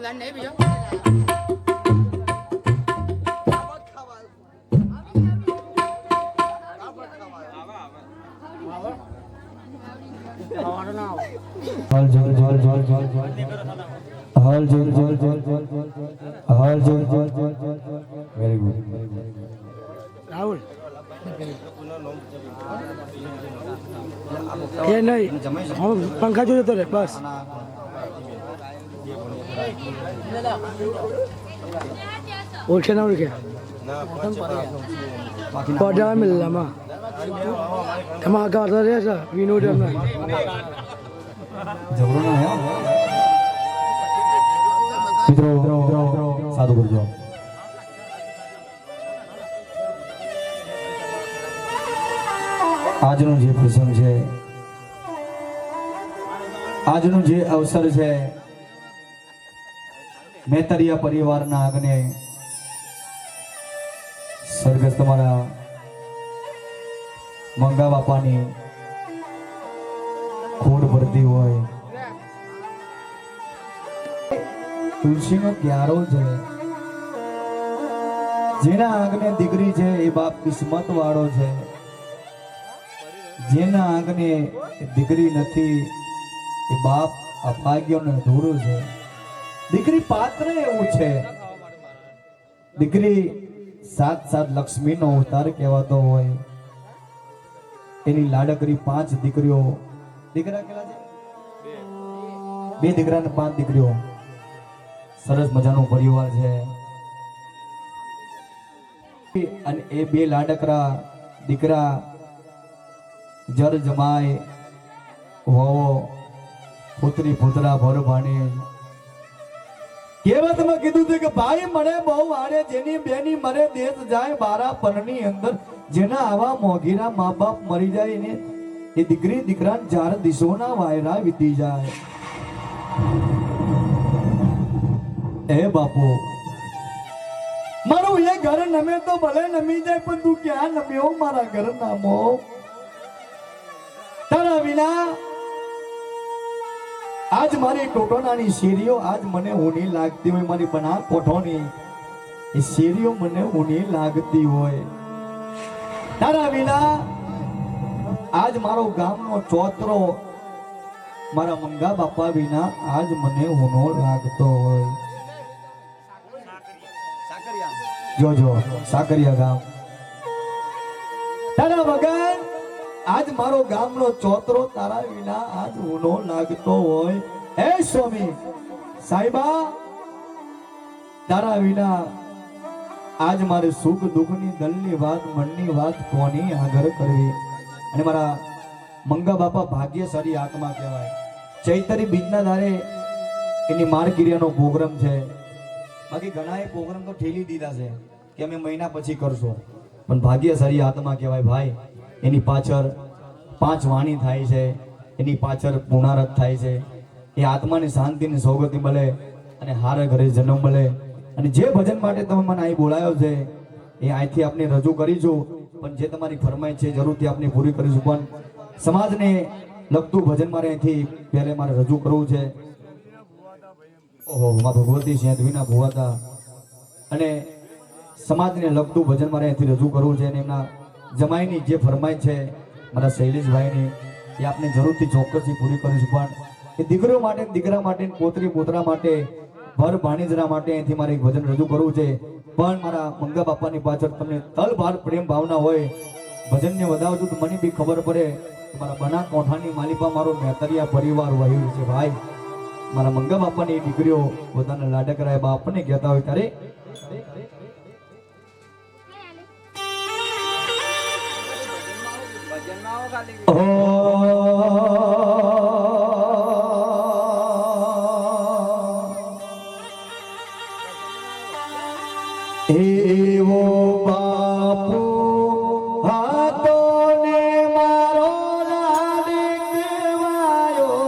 જાણ નહીં બીજો હાલ જોલ જોલ જોલ જોલ હાલ જોલ જોલ જોલ હાલ જોલ જોલ જોલ વેરી ગુડ રાહુલ એ નહીં હું પંખા જોતો રે બસ ઓળખે ના ઓળખે પડ્યા મિલલામાં એમાં આગળ રહે છે વિનોદ એમના ઝઘડો ના હે મિત્રો સાદું કરજો આજનો જે પ્રસંગ છે આજનો જે અવસર છે મેતરિયા પરિવારના આગને સ્વર્ગસ્થ તમારા મંગા બાપાની ખોડ ભરતી હોય તુલસીનો ક્યારો છે જેના આંગણે દીકરી છે એ બાપ કિસ્મત વાળો છે જેના આંગણે દીકરી નથી એ બાપ અભાગ્યનો ધૂરો છે દીકરી પાત્ર એવું છે દીકરી સાત સાત લક્ષ્મીનો અવતાર કહેવાતો હોય એની લાડકરી 5 દીકરીઓ દીકરા કેટલા છે 2 દીકરા ને 5 દીકરીઓ સરસ મજાનો પરિવાર છે અને એ 2 લાડકરા દીકરા જર જમાય હોવો પુત્રી પુત્રા ભર ભાણે કહેવતમાં કીધું છે કે ભાઈ મને બહુ આડે જેની બેની મરે દેશ જાય બારા પરની અંદર જેના આવા મોઘીરા મા બાપ મરી જાય ને એ દીકરી દીકરા ચાર દિશોના વાયરા વીતી જાય એ બાપુ મારું એ ઘર નમે તો ભલે નમી જાય પણ તું ક્યાં નમ્યો મારા ઘર નામો તારા વિના આજ મારી ટોટોનાની શેરીઓ આજ મને ઊની લાગતી હોય મારી બના કોઠોની એ શેરીઓ મને ઊની લાગતી હોય તારા વિના આજ મારો ગામનો ચોતરો મારા મંગા બાપા વિના આજ મને ઊનો લાગતો હોય જોજો સાકરિયા ગામ તારા વગર આજ મારો ગામનો ચોતરો તારા વિના આજ ઊનો લાગતો હોય હે સ્વામી સાહેબા તારા વિના આજ મારે સુખ દુઃખની દલની વાત મનની વાત કોની આગળ કરવી અને મારા મંગા બાપા ભાગ્યશાળી આત્મા કહેવાય ચૈતરી બીજના દારે એની મારકિરિયાનો પ્રોગ્રામ છે બાકી ઘણાએ પ્રોગ્રામ તો ઠેલી દીધા છે કે અમે મહિના પછી કરશું પણ ભાગ્યશાળી આત્મા કહેવાય ભાઈ એની પાછળ 5 વાણી થાય છે એની પાછળ પુનરાવર્ત થાય છે એ આત્માની શાંતિની સૌગતિ મળે અને હારે ઘરે જન્મ મળે અને જે ભજન માટે તમે મને અહીં બોલાયો છે એ અહીંથી આપણે રજૂ કરીશું પણ જે તમારી ફરમાઈશ છે જરૂરથી આપણે પૂરી કરીશું પણ સમાજને લગતું ભજન મારે અહીંથી પહેલે મારે રજૂ કરવું છે ઓહો માં ભગવતી સેંધવીના ભુવાતા અને સમાજને લગતું ભજન મારે અહીંથી રજૂ કરવું છે અને એમના જમાઈની જે ફરમાઈશ છે મારા શૈલેષભાઈની એ આપણે જરૂરથી ચોક્કસથી પૂરી કરીશું પણ એ દીકરીઓ માટે દીકરા માટે પોતરી પોતરા માટે ભર ભાણીજરા માટે અહીંથી મારે એક ભજન રજૂ કરવું છે પણ મારા મંગા બાપાની પાછળ તમને તલભાર પ્રેમ ભાવના હોય ભજનને વધાવજો તો મને બી ખબર પડે કે મારા બના કોઠાની માલિપા મારો મેતરિયા પરિવાર વહ્યું છે ભાઈ મારા મંગા બાપાની દીકરીઓ પોતાના લાડકરાય બાપને કહેતા હોય ત્યારે એવો બાપુ હાથો ને મારો લાડ કહેવાયો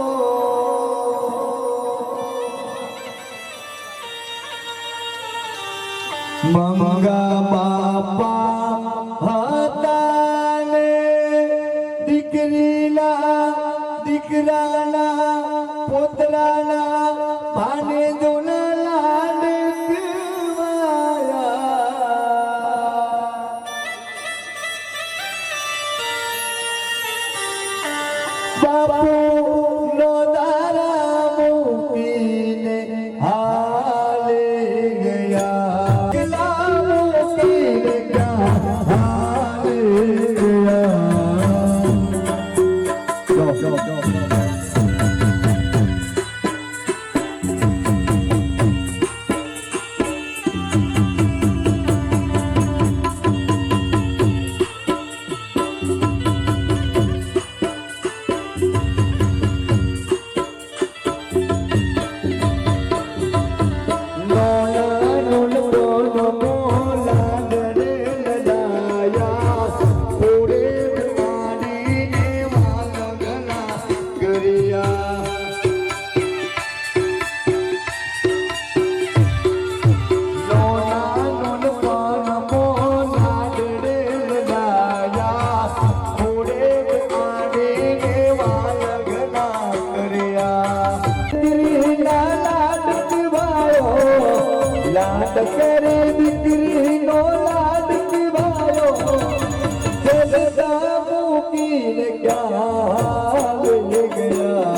મંગા બાપા હતા ને દીકરીના દીકરાના પોતરાના ભાને જોના બાપુ નો તારા મૂકીને હાલે ગયા એકલા મૂકીને ક્યાં હાલે ગયા જો લાડ કરે દીકરી નો લાડ પીવાયો જગદા મૂકીને ક્યાં લઈ ગયા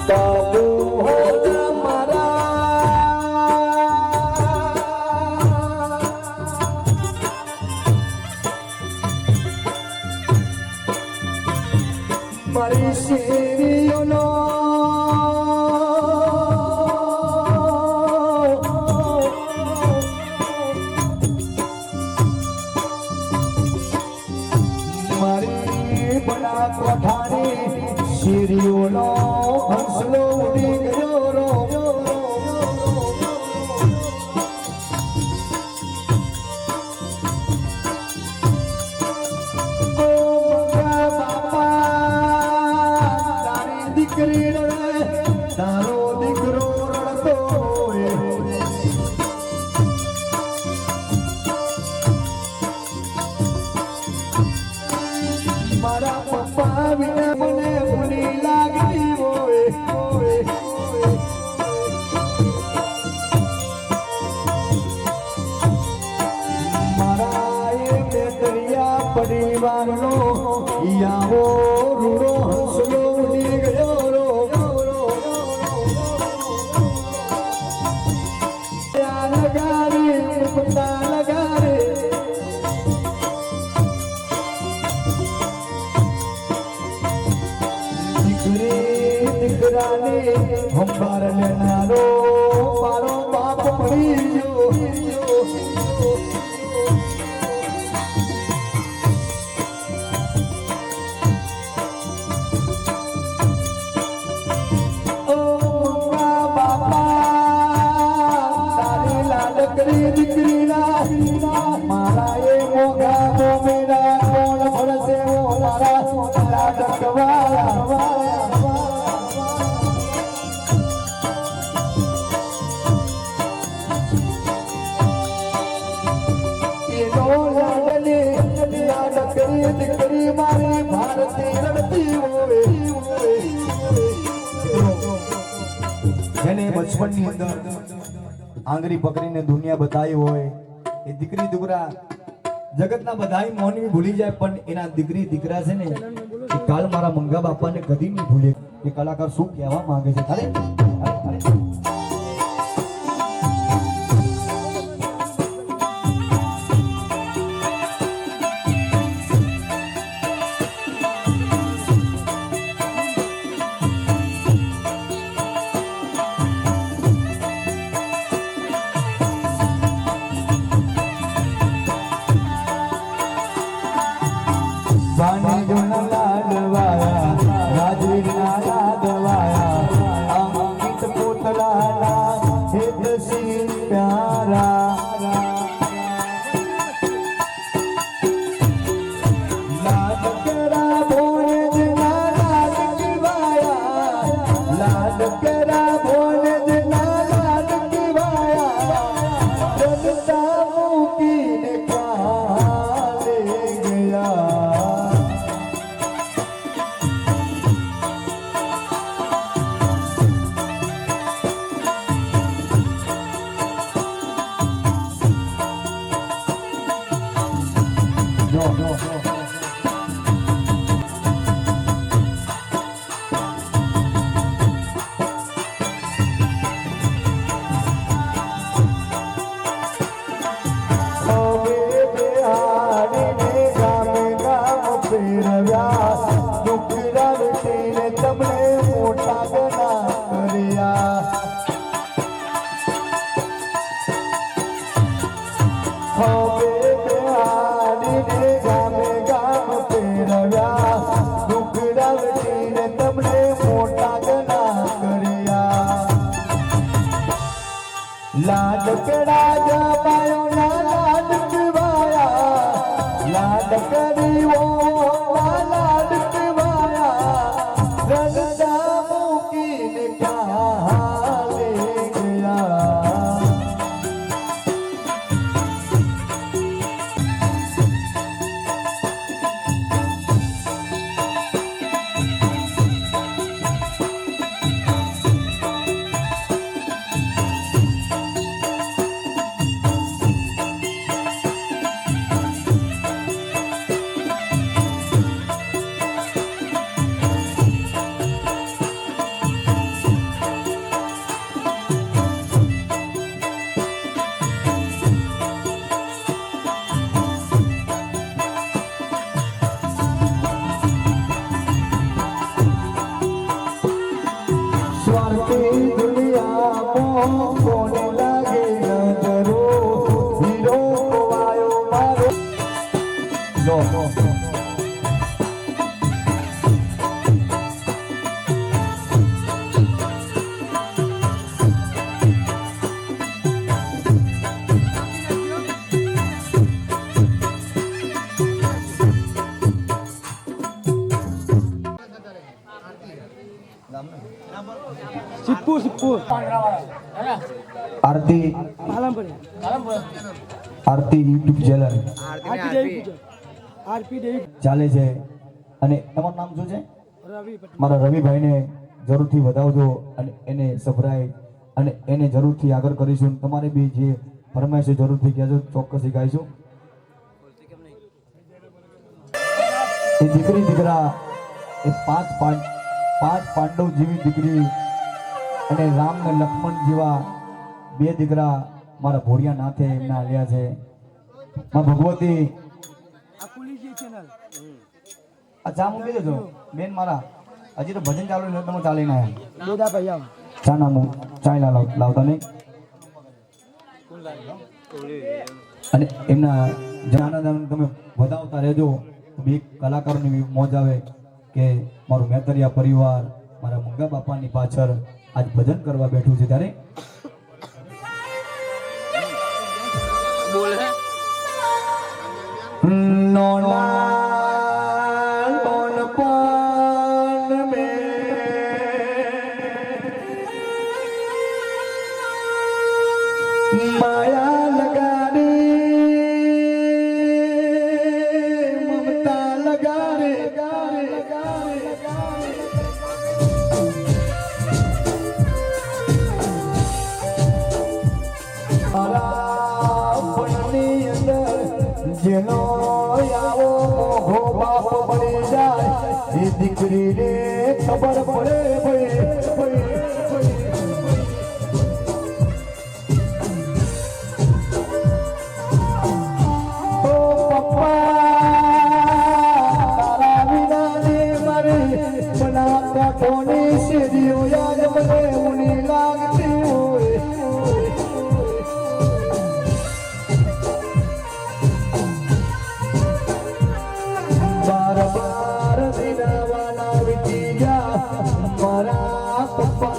બાબુ હો મારી શેરીઓનો મારી બડા કોઠાની શેરીઓનો હંસલો ઉડી ગયો રો તારો દીકરો રડતો મારા પપ્પા વિના મને ભૂલી લાગી હોય મારા એ બેતરિયા પરિવારનો યાવો રૂડો હંસલો ઉડી ગયો હંભાર લેનારો મારો બાપ મળી ગયો બાપા તારી લાડકડી દીકરીના મારા એ મોગા મોમેરા કોણ ભળશે મારા લાડકવાળા દીકરી મારી ભારતી રડતી હોય જેને બચપણની અંદર આંગળી પકડીને દુનિયા બતાવી હોય એ દીકરી દીકરા જગતના બધાય મોનવી ભૂલી જાય પણ એના દીકરી દીકરા છે ને એ કાલ મારા મંગા બાપાને કદી નહીં ભૂલે એ કલાકાર શું કહેવા માંગે છે અરે લાડવાયા રાજવીરના લાડવાયા અંકિત પોતલા તમને મોટા ગણા કર્યા હવે બિહારીને ગામે ગામ ફેરવ્યા દુખડા વેઠીને તમને મોટા ગણા કર્યા લાડકડા જમાયો ના લાડ કવાયા લાડ કરીવો લાડ કવાયા રંગા મૂકીને ક્યાં લે ગયા स्वार्थी दुनिया मोह कोने लागे नजरो हीरो को आयो मारो लो સિપ્પુ आरती પાલનપુર આરતી યુટ્યુબ ચેનલ આરપી દેવી ચાલે છે અને તમારું નામ શું છે રવિ પટેલ મારા રવિભાઈને જરૂરથી વધાવજો અને એને સભરાય અને એને જરૂરથી આગળ કરીશું તમારે બી જે ફરમાઈશ છે જરૂરથી કહેજો ચોક્કસ ગાઈશું એ દીકરી દીકરા એ પાંચ પાંડવ જેવી દીકરી અને રામ ને લક્ષ્મણ જેવા બે દીકરા મારા ભોળિયા નાથે એમના આલ્યા છે માં ભગવતી આ કુલીજી ચેનલ આ ચા મૂકી દેજો બેન મારા હજી તો ભજન ચાલુ છે તમે ચાલીને આવ્યા બેદા ભૈયા ચા ના હું ચાય લાવતા નહીં અને એમના આનંદ તમે વધાવતા રહેજો બે કલાકારોની મોજ આવે કે મારું મેતરિયા પરિવાર મારા મંગા બાપાની પાછળ આજ ભજન કરવા બેઠું છે ત્યારે माया लगा रे ममता लगा रे अपनी अंदर जेनो आવો મોહો બાપ બની જાય એ દીકરી ને ખબર પડે ભાઈ કોની સીડીઓ યાદ મને ઉની લાગતી હોય બાર દિનાવાના વીતી ગયા મારા પપ્પા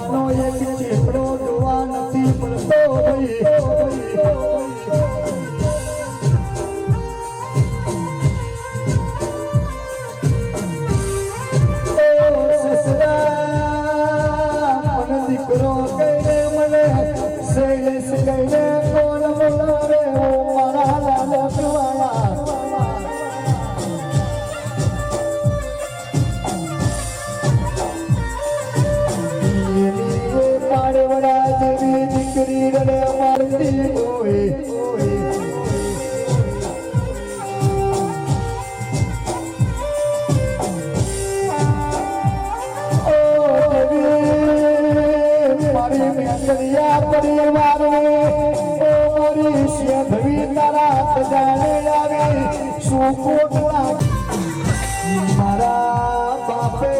પરિવાર મારી શેઠવી તારા ખજાને આવે સુકોટલા મારા બાપે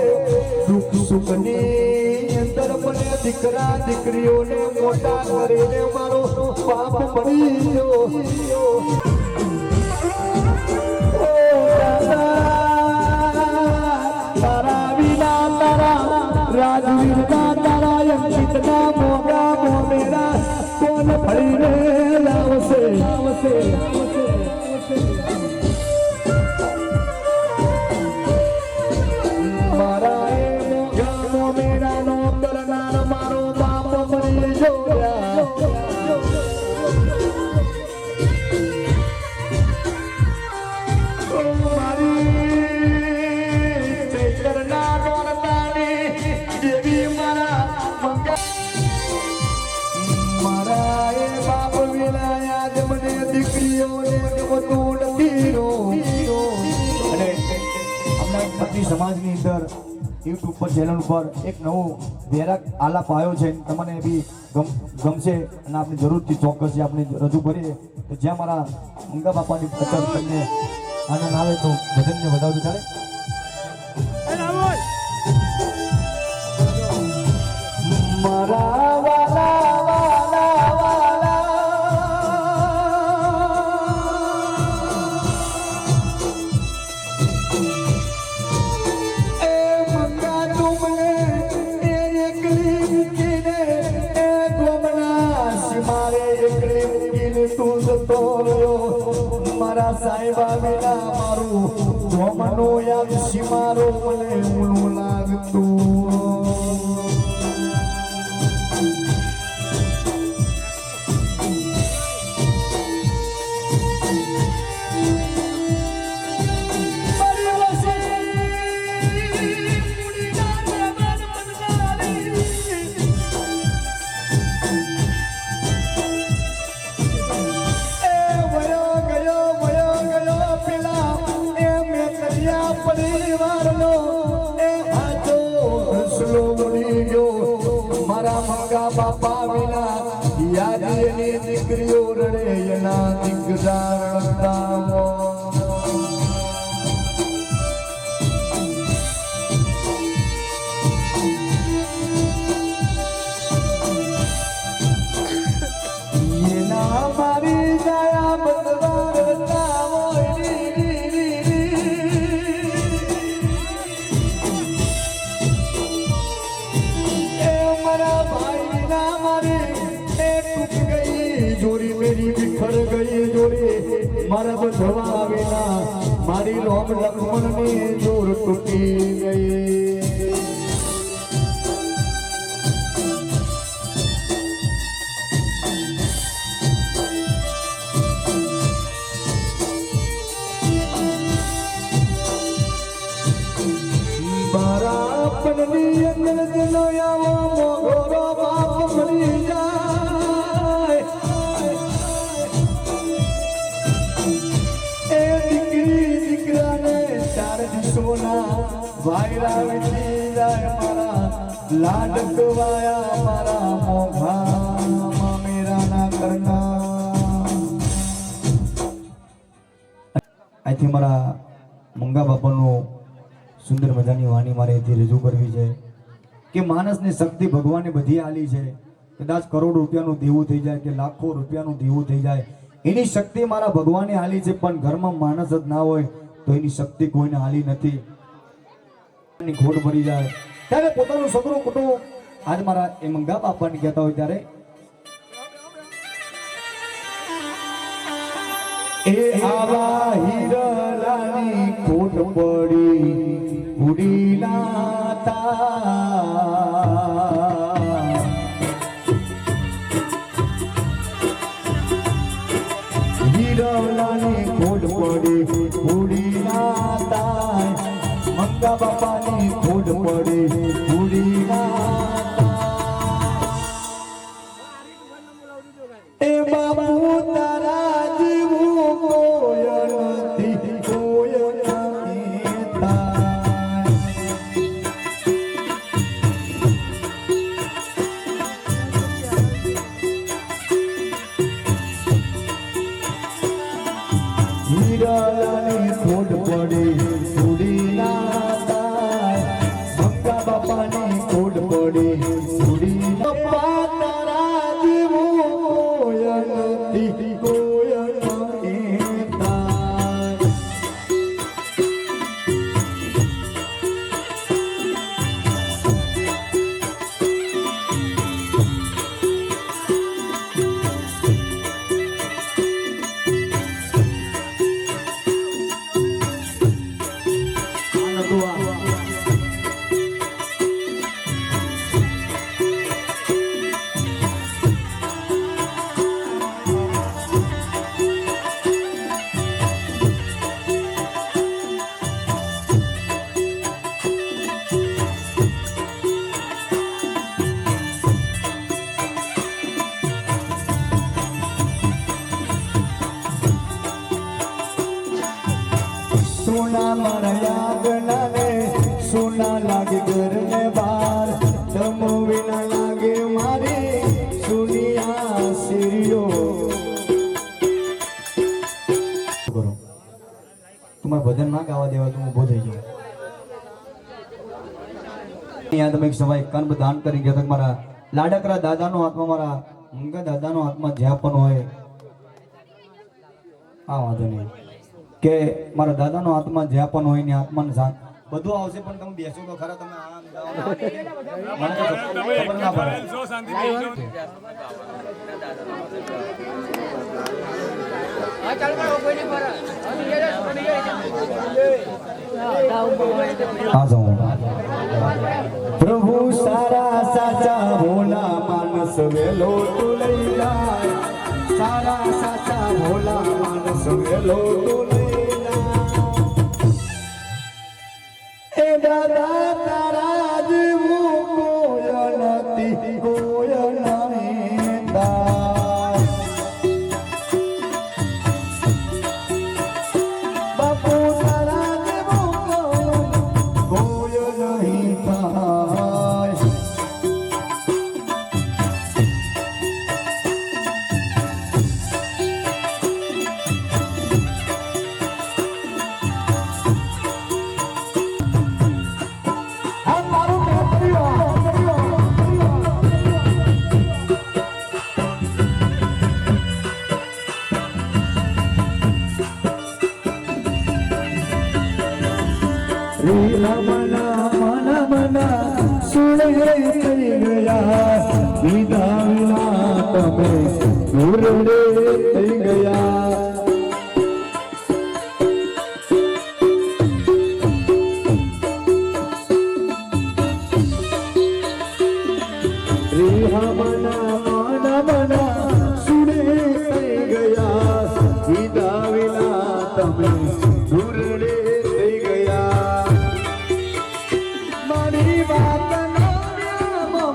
દુઃખ સુખની અંદર મને દીકરા દીકરીઓને મોટા કરીને મારો પાપ પડી ગયો તારા વિના તારા રાજવીર તારા અંકિતના મોગા મોમેરા કોણ ફળીને લાવશે મારા એ મોગા મોમેરાનો કરનાર મારો બાપ મરી જોયા સમાજની અંદર યુટ્યુબ પર ચેનલ ઉપર એક નવો વેરાક આલાપ આવ્યો છે તમને બી ગમશે અને આપણે જરૂરથી ચોક્કસ આપણે રજૂ કરીએ તો જ્યાં મારા મંગા બાપાની અસર તમને આનંદ આવે તો ભજનને વધાવતું ચાલે મારા વાલા વાલા વાલા એ મંગા તુમને એ એકલી મૂકીને એ ગોમના સિમારે એકલી મૂકીને તું જતો રહ્યો મારા સાહેબા વિના મારું ગોમનો યાદ સિમારો મને ઊનું લાગતું બાપા વિના યાદની દીકરીઓ રડે એના દીકરા રડતાવો એના મારી દયા બદવા રડતાવો જોડી મેરી બિખર ગઈ જોડે મારા બધવા વિના મારી લોમ લક્ષ્મણ ની જોર તૂટી ગઈ મારા પનની અંદર જનો આવો મોગરો બાપ મરી જાય એ દીકરી દીકરાને ચાર દિવસોના વાયરા વેચી જાય મારા લાડકવાયા મારા મોઘા મામેરાના કરના અહીંથી મારા મંગા બાપાનું સુંદર મજાની વાણી મારે અહીંથી રજૂ કરવી છે કે માણસની શક્તિ ભગવાને બધી આલી છે કદાચ કરોડ રૂપિયાનું દેવું થઈ જાય કે લાખો રૂપિયાનું દેવું થઈ જાય એની શક્તિ મારા ભગવાને આલી છે પણ ઘરમાં માણસ જ ના હોય તો એની શક્તિ કોઈને આલી નથી ખોટ ભરી જાય ત્યારે પોતાનું સગરું કુટુંબ આજ મારા એ મંગા બાપાને કહેતા હોય ત્યારે એ આવા હીરાલાની ખોટ પડી ઉડી નાતા હીરાલાની ખોટ પડી ઉડી નાતા મંગા બાપાની ખોટ પડી ઉડી નાતા એ બાબુ તારા જીવું કોયલ નથી કોયલ હીરાલાની ખોટ પડી સુડી ના થાય ભક્કા બાપાની ખોટ પડી સુડી બાપા તારા જેવું કોઈ નથી કોઈ નથી થાય सोना मरया ने सोना लागे घर में बार दम बिना लागे मारे सुनिया सिरियो करो तुम्हारा भजन ना गावा देवा तुम उभो થઈ ગયો અહીંયા તમે એક સમય કર્મ દાન કરી ગયા તમારા લાડકરા દાદાનો આત્મા મારા મંગા દાદાનો આત્મા જ્યાં પણ હોય આ વાંધો નહીં કે મારા દાદાનો આત્મા જ્યાં પણ હોય ને આત્માને શાંત બધું આવશે પણ તમે બેસો તો ખરા તમે આમ જાઓ મને તો ખબર ના પડે આ જાઉં પ્રભુ સારા સાચા ભોલા માનસ વેલો તું લઈ જાય સારા સાચા ભોલા માનસ વેલો તું એ દાદા તારા જેવું કોઈ નથી કોઈ નહીં થાય બાપુ તારા જેવું કોઈ નહીં થાય મના મના સુણે થઈ ગયા વિના વિના તમે દૂર થઈ ગયા રીહા મના સુણે થઈ ગયા વિના વિના તમે દૂર થઈ ગયા મારી વાત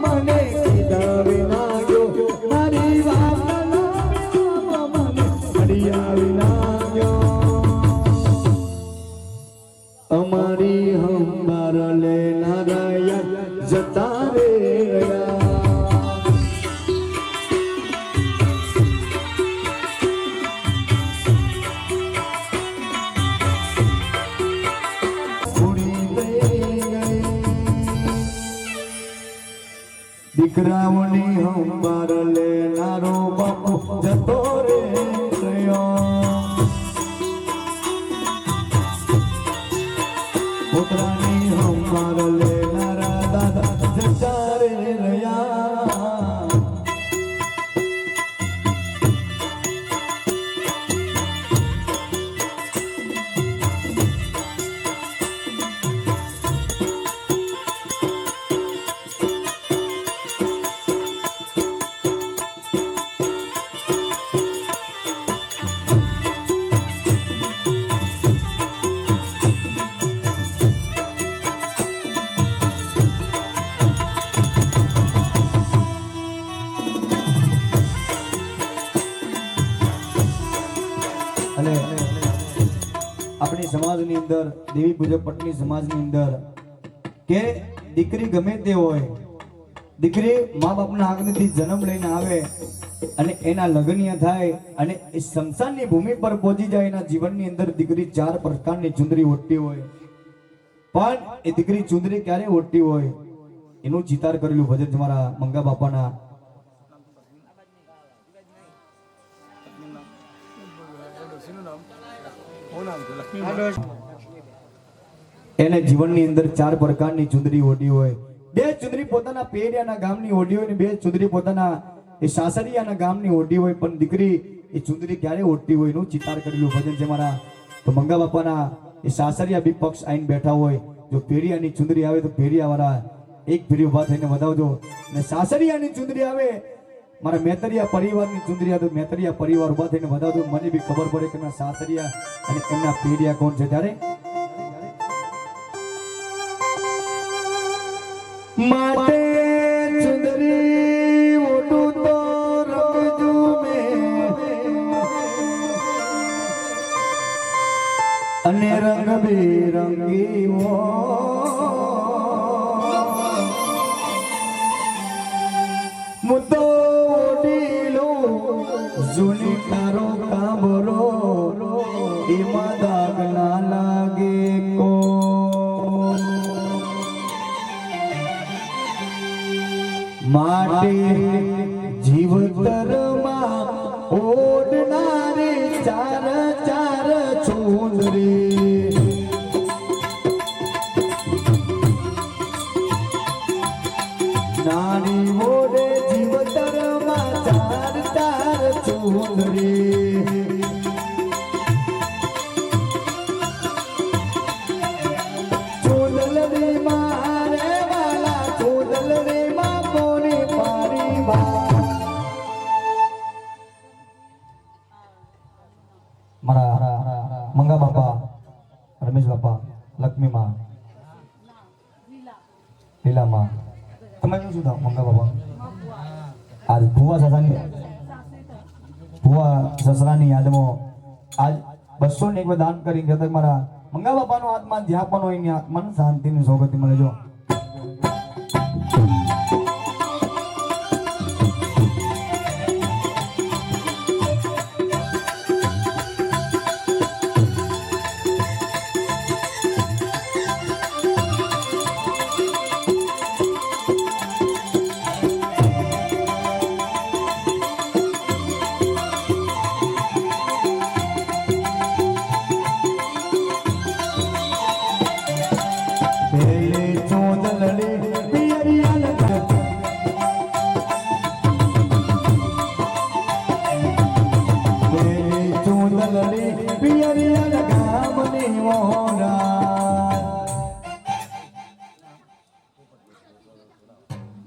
મને કીધા વિના ગયો મારી વાત મને મળ્યા વિના ગયો અમારી હંબાર લેનારા જતા રે રહ્યા દીકરાઓની હંબાર લેનારો બાપુ જતો રે રહ્યો પુત્રાની હંબાર લેનારા દાદા જતા રે રહ્યા અને આપણી સમાજની અંદર દેવી પૂજક પટની સમાજની અંદર કે દીકરી ગમે તે હોય દીકરી મા બાપના આગળથી જન્મ લઈને આવે અને એના લગ્ન થાય અને એ શમશાનની ભૂમિ પર પહોંચી જાય. એના જીવનની અંદર દીકરી 4 પ્રકારની ચુંદડી ઓઢતી હોય, પણ એ દીકરી ચુંદડી ક્યારે ઓઢતી હોય એનું ચિતાર કરેલું ભજન તમારા મંગા બાપાના એને જીવનની અંદર 4 પ્રકારની ચુંદડી ઓઢી હોય. 2 ચુંદડી પોતાના પેરિયાના ગામની ઓઢી હોય ને 2 ચુંદડી પોતાના એ સાસરિયાના ગામની ઓઢી હોય, પણ દીકરી એ ચુંદડી ક્યારે ઓઢતી હોય એનું ચિતાર કરેલું ભજન છે મારા. તો મંગા બાપાના એ સાસરિયા બી પક્ષ આઈને બેઠા હોય. જો પેરિયાની ચુંદડી આવે તો પેરિયા વાળા એક ફેરી ઉભા થઈને વધાવજો, ને સાસરિયાની ચુંદડી આવે મારા મેતરિયા પરિવારની ચુંદડી આવે તો મેતરિયા પરિવાર ઉભા થઈને વધાવજો. મને બી ખબર પડે કે એમના સાસરિયા અને એમના પેરિયા કોણ છે. ત્યારે માટે ચુંદડી ઓઢું તો રંગજુ મેં અને રંગ બેરંગી મુદ્દો ઓઢીલો જૂની તારો કાબરો એમાં દાગ ના લાગે કો. માટે જીવતરમાં ઓઢનારે 4 ચુંદડી નાની ઓઢે જીવતરમાં 4 ચુંદડી. ચુંદડી મારે વાલા ચુંદડી મારા મંગા બાપા, રમેશ બાપા, લક્ષ્મી માં, લીલા માં, તમે શું થાવ મંગા બાપા? આજ ભુવા સસરાની યાદમાં આજ 201 દાન કરી ગયા. મારા મંગા બાપાનો આત્મા જ્યાં પણ હોય એની આત્માને શાંતિની સૌગતિ મળે. જો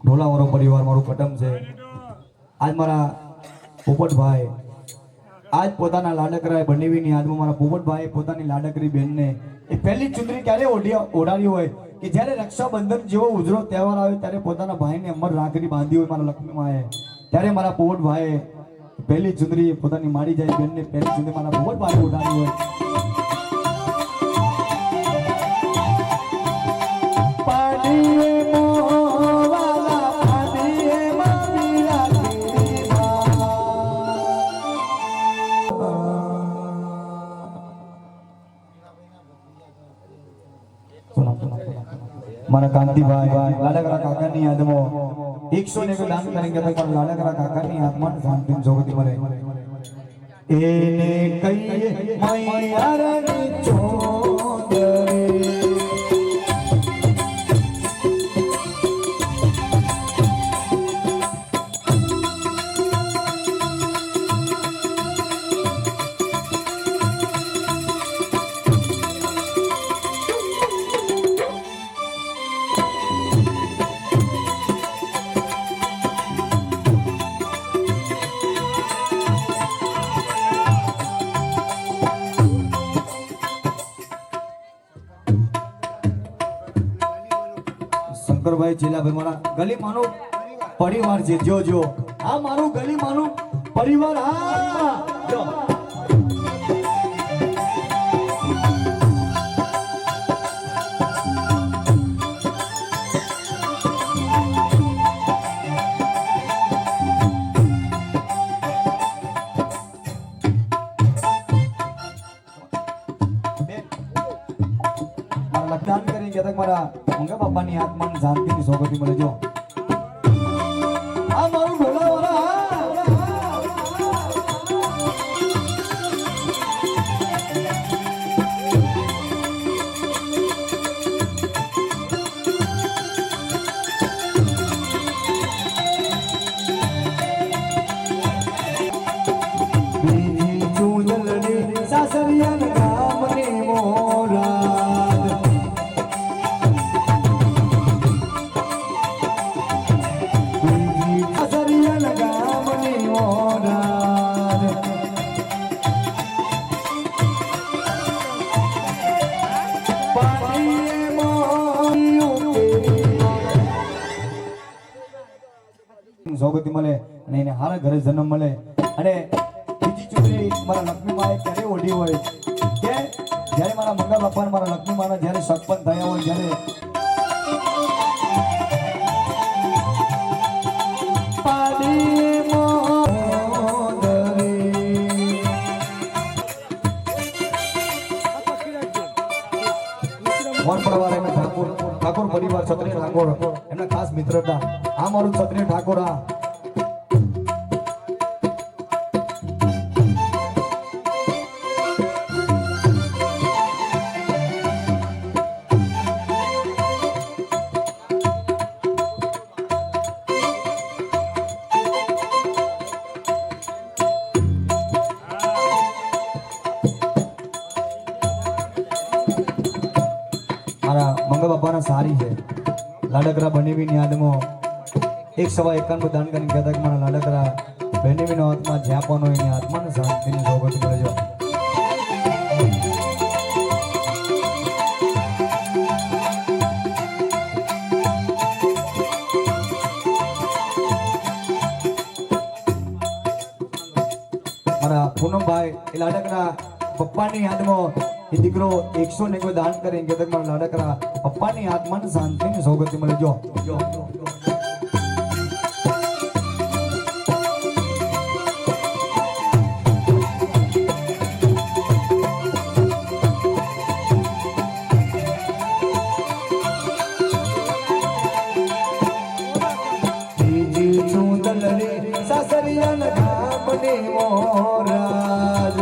ઢોલાવાળો પરિવાર મારું કટમ છે. આજ મારા પોપટભાઈ આજ પોતાના લાડકરાએ બનેવીની યાદમાં મારા પોપટભાઈ પોતાની લાડકરી બહેનને એ પહેલી ચુંદડી ક્યારે ઓઢાડી હોય કે જ્યારે રક્ષાબંધન જેવો ઉજળો તહેવાર આવે ત્યારે પોતાના ભાઈને અમર રાખડી બાંધી હોય મારા લક્ષ્મી માએ. ત્યારે મારા પોપટભાઈએ પહેલી ચુંદડી પોતાની માડી જાય બહેનને પહેલી ચુંદડી મારા પોપટભાઈએ ઓઢાડી હોય. મારા કાંતિભાઈ લાડકરા કાકાની યાદમાં 101 દાન કરેંગે તો પણ લાડકરા કાકાની આત્માને શાંતિ જોગતી મળે. એને કહીએ મૈયારની ચોદરી શંકરભાઈ ચેલાભાઈ મારા ગલીમાનું પરિવાર છે. જો જો આ મારું ગલીમાનું પરિવાર. હા જો દાન કરી કે મારા મંગા બાપાની આત્માને શાંતિની સોગંદી મળે જો આ મારું ભોલાવાળા સાસરિયા ગામની મોરાદ સાસરિયા ગામની મોરાદ પાણીએ મોયું સોગતી મળે અને એને હારા ઘરે જન્મ મળે અને મારા લક્ષ્મી માએ ક્યારે ઓઢી હોય કે જ્યારે મારા મંગા બાપા મારા લક્ષ્મી માના જ્યારે સગપન થયા હોય જ્યારે ઠાકોર પરિવાર ક્ષત્રિય ઠાકોર એમના ખાસ મિત્ર હતા આ મારું ક્ષત્રિય ઠાકોર આ મારા મંગા બાપાના સારી છે લાડકરા બનેવીની યાદમાં 151 દાન કરીને કહેતા કે મારા લાડકરા બનેવીનો આત્મા જ્યાં પણ હોય એની આત્માને શાંતિની સોગંદ મળે મારા પૂનમભાઈ એ લાડકરા પપ્પાની યાદમાં એ દીકરો 101 દાન કરીને કે મારા લાડકરા પપ્પાની આત્માને શાંતિની સોગંદી મળે જો સાસરિયા ગામની મોરાદ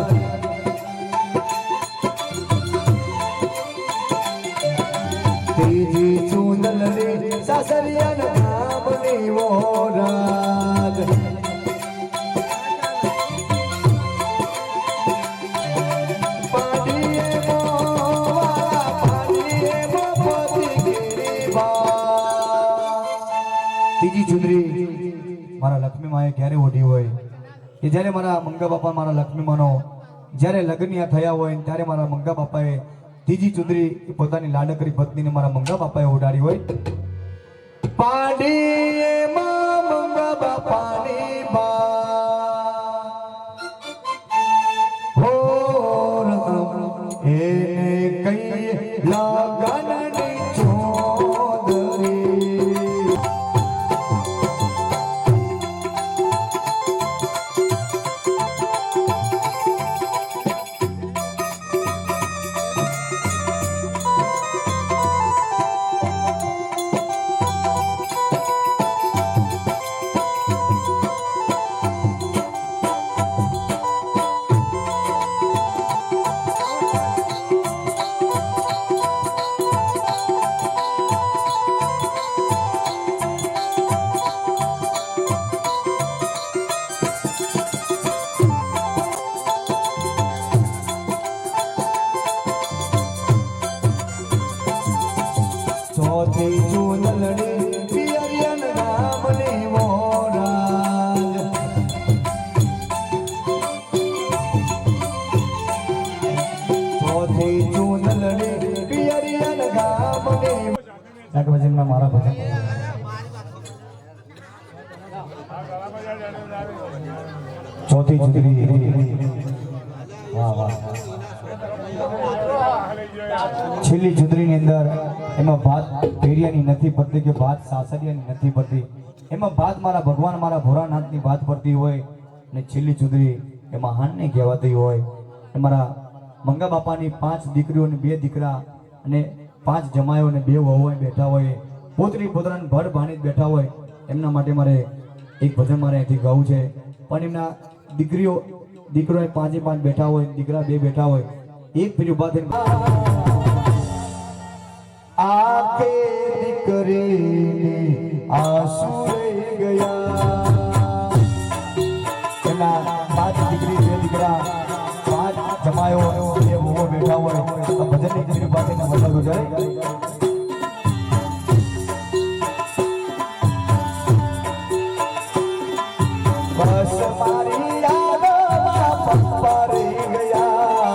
તેજી ચૂંદલ રે સાસરિયા ગામની મોરાદ પાડીએ મોવાળા પાડીએ મોપતી ગિરિબા તેજી ચુંદરી મારા લક્ષ્મી માએ ક્યારે ઓઢી હોય કે જ્યારે મારા મંગા બાપા મારા લક્ષ્મી માનો જ્યારે લગ્ન થયા હોય ત્યારે મારા મંગા બાપાએ ત્રીજી ચુંદરી પોતાની લાડકરી પત્નીને મારા મંગા બાપાએ ઓઢાડી હોય પાડીએ માં મંગા બાપાની બા હો એને કઈ લગનની ચોદરી ચોથી ચૂંદલડી પિયરિયન ગામની મોરાદ ચોથી ચૂંદલડી પિયરિયન ગામની એક ભજનમાં મારા ભજન ચોથી ચૂંદડી વાહ વાહ છેલ્લી ચૂંદડીની અંદર એમાં ભાત પેરિયાની નથી પડતી કે ભાત સાસરિયાની નથી પડતી એમાં ભાત મારા ભગવાન મારા ભોળાનાથની ભાત પડતી હોય અને છેલ્લી ચૂંદડી એમાં હાનને કહેવાતી હોય મારા મંગા બાપાની 5 દીકરીઓ અને 2 દીકરા અને 5 જમાયો અને 2 વહુઓ બેઠા હોય, પોતરી પોતરાને ભર ભાણી બેઠા હોય, એમના માટે મારે એક ભજન મારે અહીંથી ગાવું છે. પણ એમના દીકરો 5 બેઠા હોય, દીકરા 2 બેઠા હોય, એક ફેરી ઉભા થઈને આખે દીકરીની આંસુ રહી ગયા. એમના 5 દીકરી 2 દીકરા 5 જમાયો 2 વહુઓ બેઠા હોય, આ ભજનની ફેરી ઉભા થઈને વગાડો જાય. બસ મારી યાદોમાં પપ્પા રહી ગયા,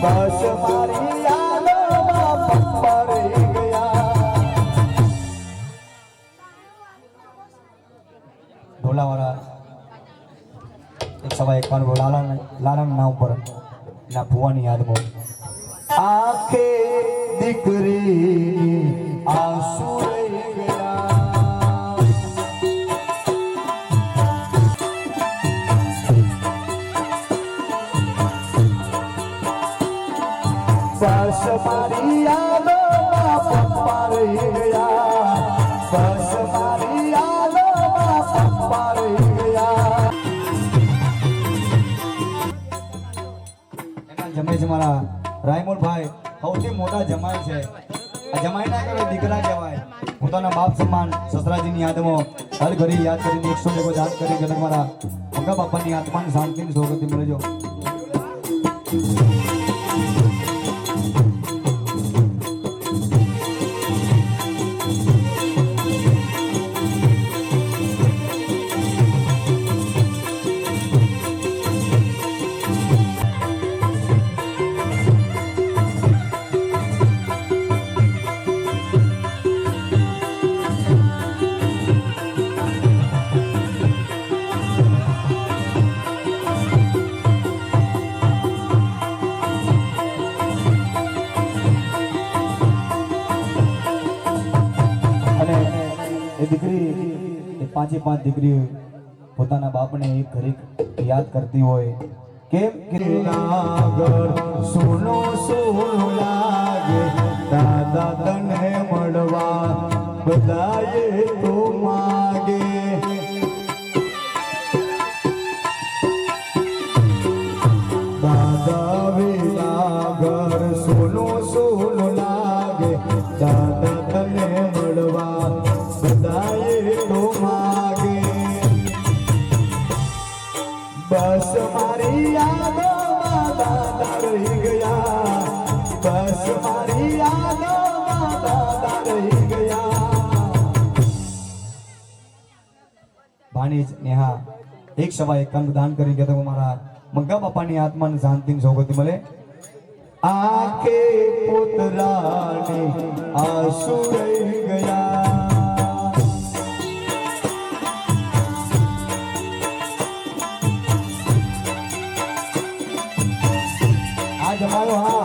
બસ મારી યાદોમાં પપ્પા રહી ગયા. ઢોલાવાળા 151 લાલાના નામ ઉપર એના ભુવાની યાદમાં આખે દીકરી આંસુ રહી ગયા. બસ મારી યાદોમાં પપ્પા રહી ગયા, બસ મારી યાદોમાં પપ્પા રહી ગયા. એના જમાઈ છે મારા રાયમોલભાઈ, સૌથી મોટા જમાઈ છે. આ જમાઈ ના કહેવાય, દીકરા કહેવાય. પોતાના બાપ સમાન સસરાજીની યાદમાં હર ઘડી યાદ કરીને 100 યાદ કરી કે મારા મંગા બાપાની આત્માને શાંતિની સૌગતિ મળજો. દીકરી 5 દીકરી પોતાના બાપને એક ઘડીક યાદ કરતી હોય. કેમ કે સોનો સોનો લાગે દાદા તને મળવા બધાએ તો માગે. દાદા વિના ઘર સોનો સોનો લાગે દાદા તને મળવા બધાએ તો માગે. બસ મારી યાદોમાં દાદા રહી ગયા, બસ મારી યાદોમાં દાદા રહી ગયા. ભાણીજ નેહા 151 દાન કરી કે મારા મંગા બાપાની આત્માને શાંતિની સૌગતિ મળે. આંખે પુતરાને આંસુ રહી ગયા. આ જમાનો હા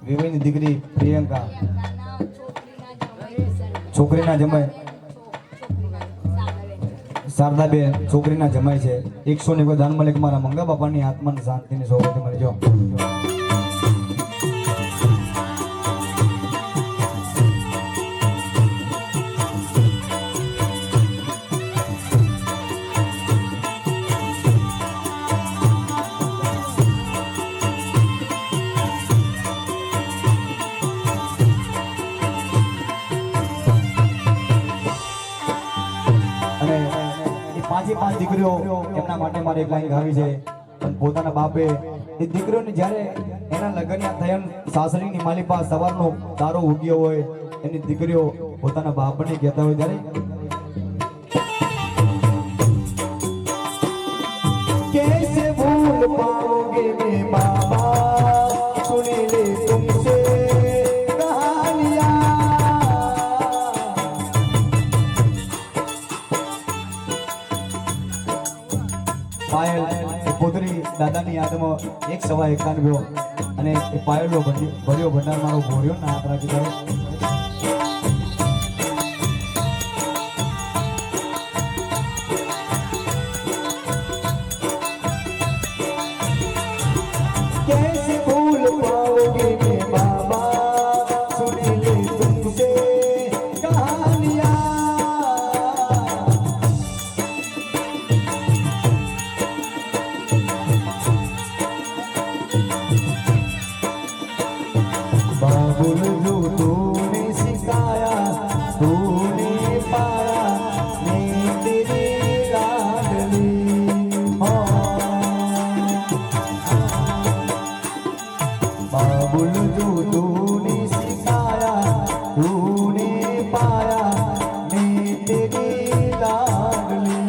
વિવેકની દીકરી પ્રિયંકા છોકરીના જમાઈ શારદાબેન છોકરીના જમાઈ છે. 100 દાન મળે મારા મંગા બાપાની આત્માને શાંતિની સૌગતિ મળજો. અને એ 5 દીકરીઓ એમના માટે મારે એક લાઈન ગાવી છે. પણ પોતાના બાપે એ દીકરીઓને જ્યારે એના લગ્ન થયા સાસરીની માલિપા સવારનો તારો ઉગ્યો હોય, એની દીકરીઓ પોતાના બાપને કહેતા હોય ત્યારે कैसे भूल पाओगे मैं बाबा सुन ले तुमसे कहानियां. દાદાની યાદમાં 191 અને એ પાયેલો ભર્યો ભંડાર મારો ભોર્યો ને હાથ રાખી દો. कैसे भूल पाओगे मैं बाबा सुन ले तुमसे कहानियां. बाबुल जो तूने सिखाया तूने पाया मैं तेरी लाडली. बाबुल जो तूने सिखाया तूने पाया मैं तेरी लाडली.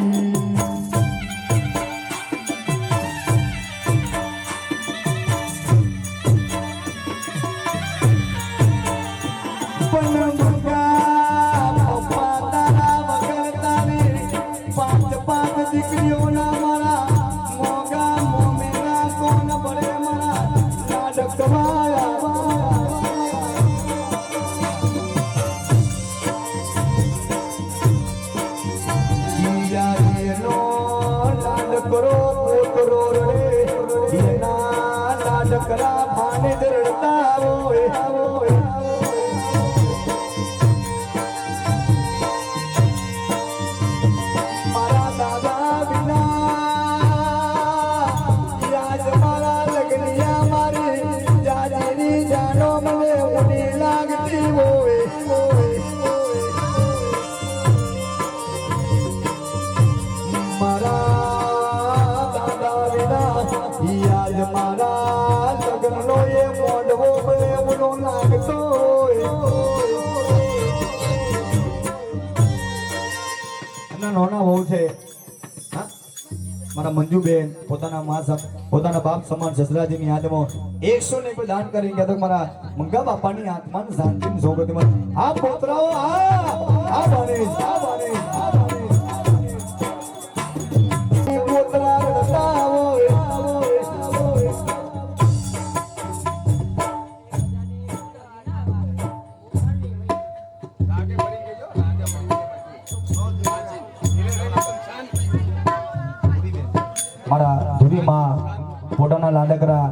પાંચ દીકરીઓના મારા મોગા મોમેરા કોણ પડે મારા નાટક કરો પોતરો રે એના નાટકરા ભાને રડતા હોય. મારા દાદા વિના યાદ મારા લગનિયા મારી જાજેની જાનો મને ઉની લાગતી હોય. મારા દાદા વિના યાદ મારા લગ્નનો એ મોઢવો મને ઉનો લાગતો હોય. નાના બહુ છે હા? મારા મંજુબેન પોતાના બાપ સમાન સસરાજીની યાદમાં 101 દાન કરી ગયા તો મારા મંગા બાપાની આત્માને શાંતિની સોગંદમાં આ પોતરાઓ આ બાનેશ પોતરા રડતા હોય. મારા ધુરીમાં પોતાના લાડકરા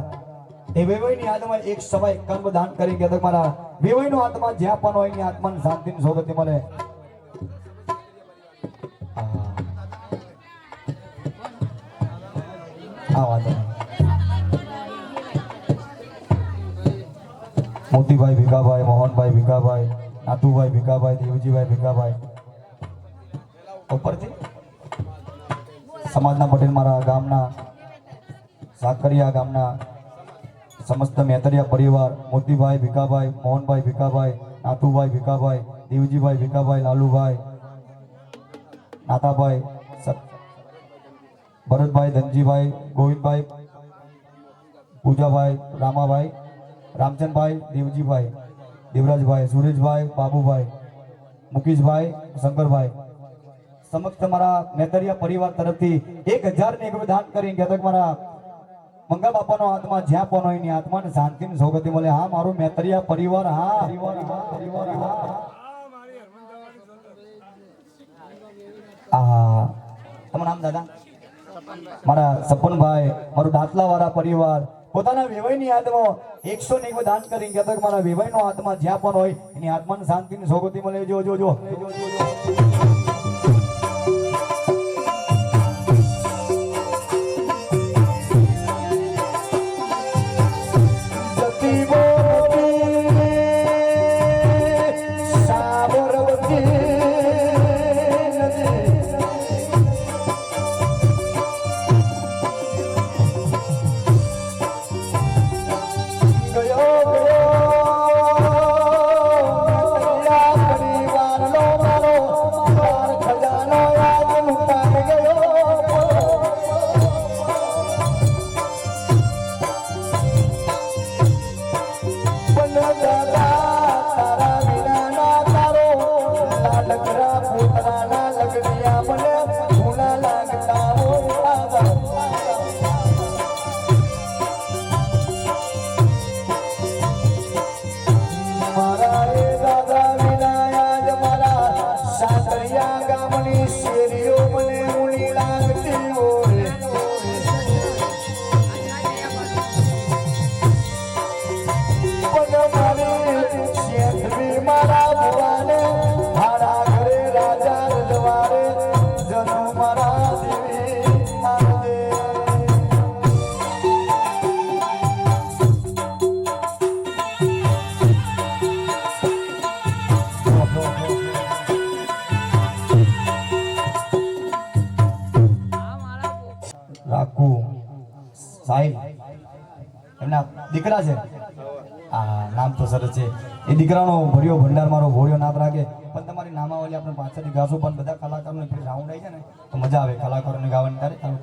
એ વેવાઈની આત્મા 151 દાન કરી ગયા તો મારા વેવાઈનો આત્મા જ્યાં પણ હોય એની આત્માને શાંતિની સોગંદી મળે. આ વાત મોતીભાઈ ભીખાભાઈ, મોહનભાઈ ભીખાભાઈ, નાથુભાઈ ભીખાભાઈ, દેવજીભાઈ ભીખાભાઈ ઉપરથી સમાજના પટેલ મારા ગામના સાકરિયા ગામના સમસ્ત મેતરિયા પરિવાર મોતીભાઈ ભીખાભાઈ, મોહનભાઈ ભીખાભાઈ, નાથુભાઈ ભીખાભાઈ, દેવજીભાઈ ભીખાભાઈ, લાલુભાઈ, નાથાભાઈ, ભરતભાઈ, ધનજીભાઈ, ગોવિંદભાઈ, પૂજાભાઈ, રામાભાઈ, રામચંદભાઈ, દેવજીભાઈ, દેવરાજભાઈ, સુરેશભાઈ, બાબુભાઈ, મુકેશભાઈ, શંકરભાઈ સમક્ષ મારા મેતરિયા પરિવાર તરફથી 1001 દાન કરી ગયા તો મારા મંગા બાપાનો આત્મા જ્યાં પણ હોય એની આત્માને શાંતિની સોગંદી મળે. હા મારું મેતરિયા પરિવાર હા તમારું નામ દાદા? મારા સપનભાઈ, મારું દાંતલા વાળા પરિવાર પોતાના વેવાઈની યાદમાં 101 દાન કરી ગયા તો મારા વેવાઈનો આત્મા જ્યાં પણ હોય એની આત્માને શાંતિની સોગંદી મળે. જો પરિવાર નો મારો સાહિલ એમના દીકરા છે. હા, નામ તો સરસ છે. એ દીકરાનો ભર્યો ભંડાર મારો ભોળિયો નાથ રાખે. પણ તમારી નામાવલી આપણે પાછળથી ગાશું, પણ બધા કલાકારોને ફરી રાઉન્ડ આવી જાય ને તો મજા આવે કલાકારોને ગાવાની. તારે ચાલો.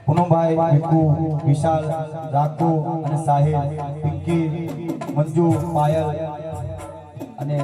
પૂનમભાઈ, વિકુ, વિશાલ, રાખુ અને સાહિલ, પિંકી, મંજુ, પાયલ અને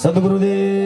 સદગુરુદેવ